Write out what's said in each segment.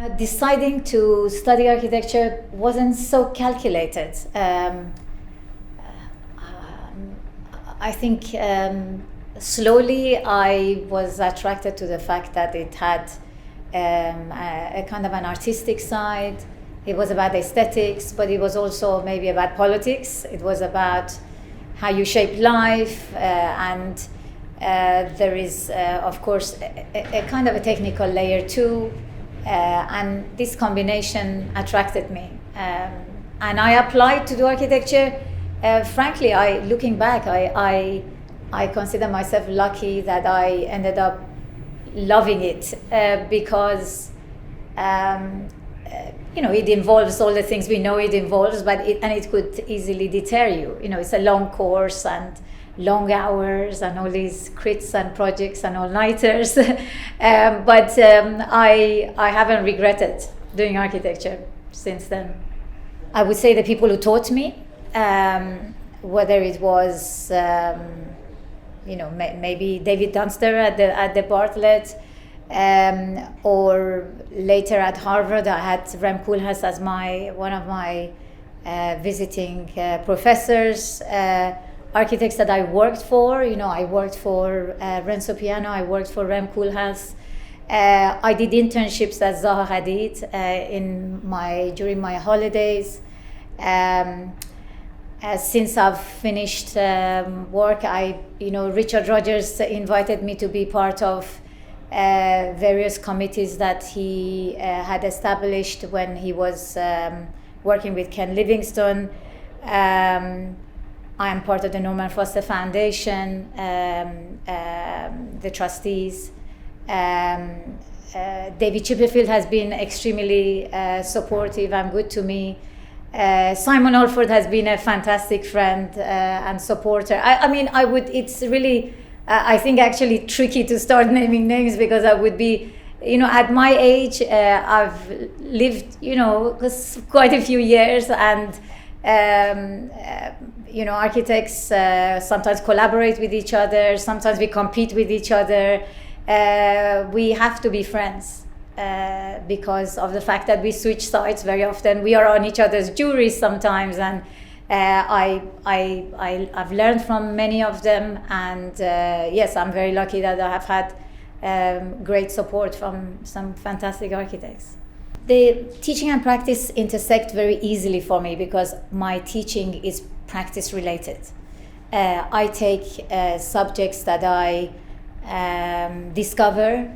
Deciding to study architecture wasn't so calculated. I think slowly I was attracted to the fact that it had a kind of an artistic side. It was about aesthetics, but it was also maybe about politics. It was about how you shape life, and there is, of course, a kind of a technical layer too. And this combination attracted me. And I applied to do architecture. Frankly, looking back, I consider myself lucky that I ended up loving it because it involves all the things we know it involves, but it could easily deter you. It's a long course and long hours and all these crits and projects and all-nighters. But I haven't regretted doing architecture since then. I would say the people who taught me, whether it was maybe David Dunster at the Bartlett, or later at Harvard I had Rem Koolhaas as one of my visiting professors. Architects that I worked for, I worked for Renzo Piano, I worked for Rem Koolhaas. I did internships at Zaha Hadid during my holidays. Since I've finished work, Richard Rogers invited me to be part of various committees that he had established when he was working with Ken Livingstone. I am part of the Norman Foster Foundation, the trustees. David Chipperfield has been extremely supportive and good to me. Simon Alford has been a fantastic friend and supporter. It's really, I think, actually tricky to start naming names because I would be, at my age, I've lived, quite a few years, and architects sometimes collaborate with each other, sometimes we compete with each other. We have to be friends because of the fact that we switch sides very often. We are on each other's juries sometimes, and I've learned from many of them, and yes, I'm very lucky that I have had great support from some fantastic architects. The teaching and practice intersect very easily for me because my teaching is practice related. I take subjects that I discover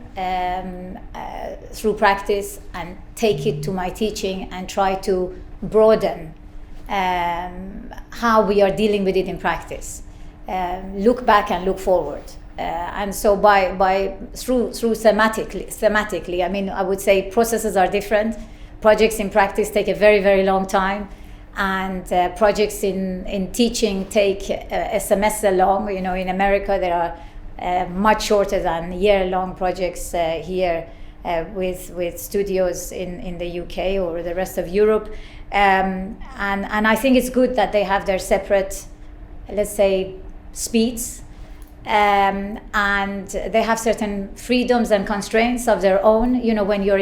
through practice and take it to my teaching and try to broaden how we are dealing with it in practice. Look back and look forward. And so through thematically, I would say processes are different. Projects in practice take a very, very long time, and projects in teaching take a semester long. In America there are much shorter than year-long projects here with studios in the UK or the rest of Europe. And I think it's good that they have their separate, let's say, speeds. And they have certain freedoms and constraints of their own. When you're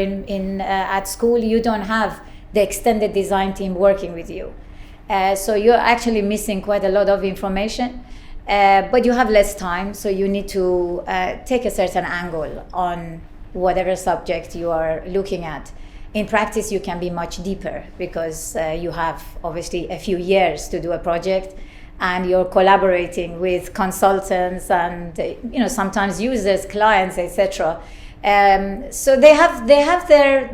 at school, you don't have the extended design team working with you. So you're actually missing quite a lot of information, but you have less time, so you need to take a certain angle on whatever subject you are looking at. In practice, you can be much deeper because you have obviously a few years to do a project, and you're collaborating with consultants and sometimes users, clients, etc. So they have their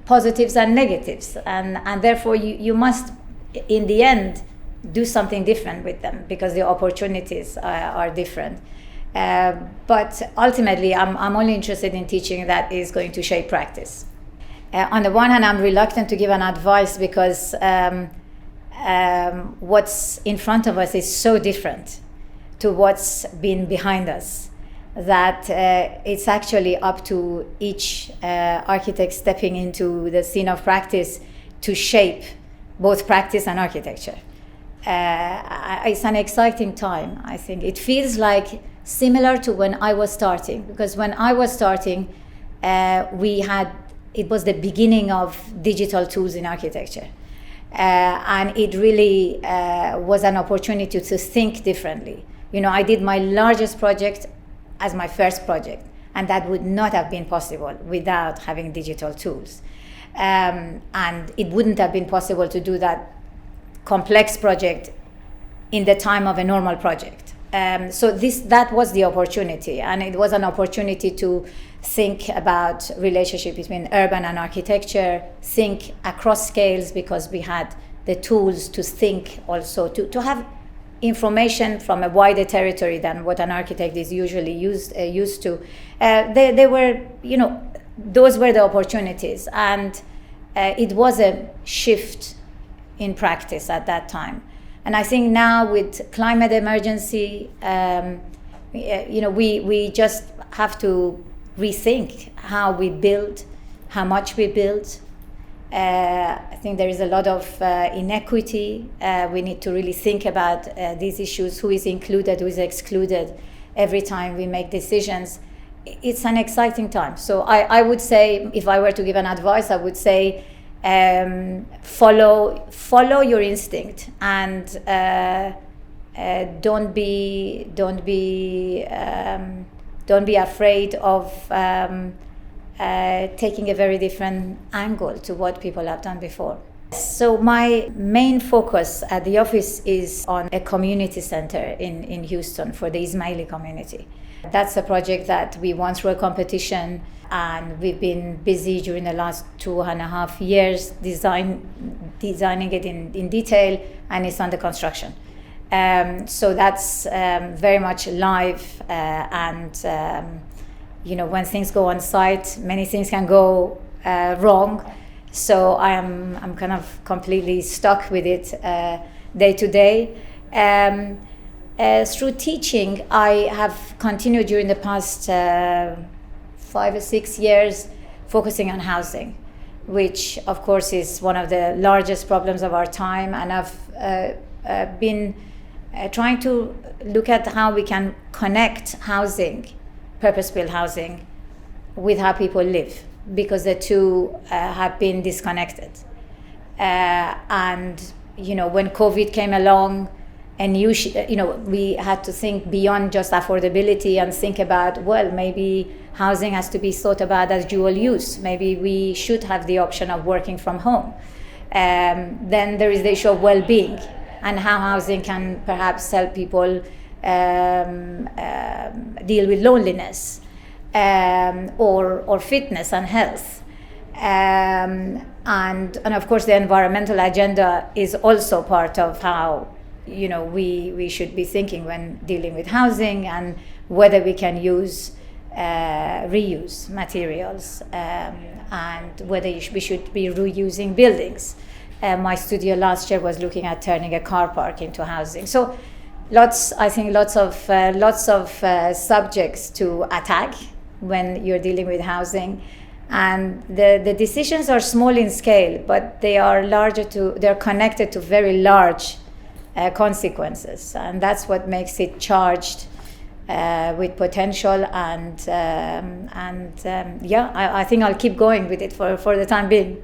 positives and negatives, and therefore you must in the end do something different with them because the opportunities are different. But ultimately, I'm only interested in teaching that is going to shape practice. On the one hand, I'm reluctant to give an advice because what's in front of us is so different to what's been behind us that it's actually up to each architect stepping into the scene of practice to shape both practice and architecture. It's an exciting time, I think. It feels like similar to when I was starting, because when I was starting, it was the beginning of digital tools in architecture. And it really was an opportunity to think differently. I did my largest project as my first project, and that would not have been possible without having digital tools. And it wouldn't have been possible to do that complex project in the time of a normal project. So that was the opportunity, and it was an opportunity to think about relationship between urban and architecture, think across scales, because we had the tools to think also, to have information from a wider territory than what an architect is usually used to. They were, those were the opportunities, and it was a shift in practice at that time. And I think now with climate emergency, we just have to rethink how we build, how much we build. I think there is a lot of inequity. We need to really think about these issues, who is included, who is excluded, every time we make decisions. It's an exciting time. So I would say, if I were to give an advice, I would say follow your instinct, and don't be afraid of taking a very different angle to what people have done before. So my main focus at the office is on a community center in Houston for the Ismaili community. That's a project that we won through a competition, and we've been busy during the last 2.5 years designing it in detail, and it's under construction. So that's very much live, and when things go on site, many things can go wrong. So I'm kind of completely stuck with it day to day. Through teaching, I have continued during the past 5 or 6 years focusing on housing, which of course is one of the largest problems of our time. And I've been trying to look at how we can connect housing, purpose-built housing, with how people live, because the two have been disconnected. And when COVID came along, and we had to think beyond just affordability and think about, well, maybe housing has to be thought about as dual use. Maybe we should have the option of working from home. Then there is the issue of well-being, and how housing can perhaps help people deal with loneliness, or fitness and health. And of course the environmental agenda is also part of how we should be thinking when dealing with housing, and whether we can use reuse materials, and whether we should be reusing buildings. My studio last year was looking at turning a car park into housing. So lots of subjects to attack when you're dealing with housing, and the decisions are small in scale, but they're connected to very large consequences, and that's what makes it charged with potential. And I think I'll keep going with it for the time being.